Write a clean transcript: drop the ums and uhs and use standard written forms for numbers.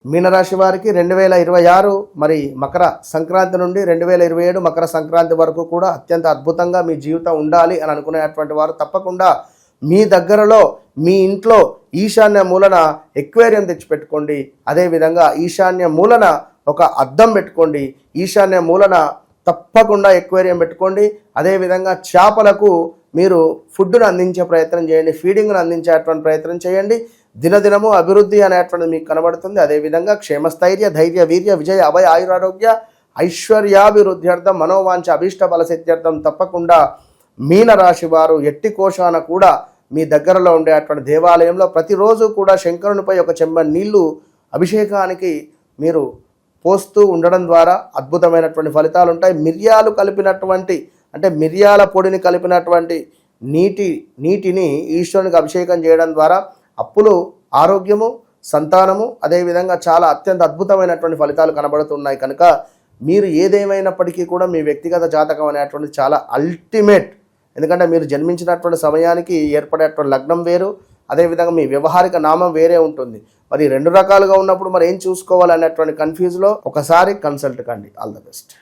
మీనరాశి వారికి 2026 మరి మకర సంక్రాంతి నుండి 2027 మకర సంక్రాంతి వరకు కూడా అత్యంత అద్భుతంగా మీ జీవితం ఉండాలి అని అనుకునేటువంటి వారు తప్పకుండా మీ దగ్గరలో మీ ఇంట్లో ఈశాన్య మూలన ఎక్వేరియం తెచ్చిపెట్టుకోండి. అదేవిధంగా ఈశాన్య మూలన ఒక అద్దం పెట్టుకోండి. ఈశాన్య మూలన తప్పకుండా ఎక్వేరియం పెట్టుకోండి. అదేవిధంగా చేపలకు మీరు ఫుడ్ను అందించే ప్రయత్నం చేయండి, ఫీడింగ్ను అందించేటువంటి ప్రయత్నం చేయండి. దినదినము అభివృద్ధి అనేటువంటిది మీకు కనబడుతుంది. అదేవిధంగా క్షేమస్థైర్య ధైర్య వీర్య విజయ అభయ ఆయురారోగ్య ఐశ్వర్యాభివృద్ధ్యర్థం మనోవాంఛ అభీష్ట బల సిద్ధ్యర్థం తప్పకుండా మీనరాశి వారు ఎట్టి కోశాన కూడా మీ దగ్గరలో ఉండేటువంటి దేవాలయంలో ప్రతిరోజు కూడా శంకరునిపై ఒక చెంబ నీళ్లు అభిషేకానికి మీరు పోస్తూ ఉండడం ద్వారా అద్భుతమైనటువంటి ఫలితాలు ఉంటాయి. మిరియాలు కలిపినటువంటి అంటే మిరియాల పొడిని కలిపినటువంటి నీటిని ఈశ్వరునికి అభిషేకం చేయడం ద్వారా అప్పులు, ఆరోగ్యము, సంతానము అదేవిధంగా చాలా అత్యంత అద్భుతమైనటువంటి ఫలితాలు కనబడుతున్నాయి. కనుక మీరు ఏదేమైనప్పటికీ కూడా మీ వ్యక్తిగత జాతకం అనేటువంటిది చాలా అల్టిమేట్. ఎందుకంటే మీరు జన్మించినటువంటి సమయానికి ఏర్పడేటువంటి లగ్నం వేరు, అదేవిధంగా మీ వ్యవహారిక నామం వేరే ఉంటుంది. మరి రెండు రకాలుగా ఉన్నప్పుడు మరి ఏం చూసుకోవాలి అనేటువంటి కన్ఫ్యూజ్లో ఒకసారి కన్సల్ట్ కండి. All the best.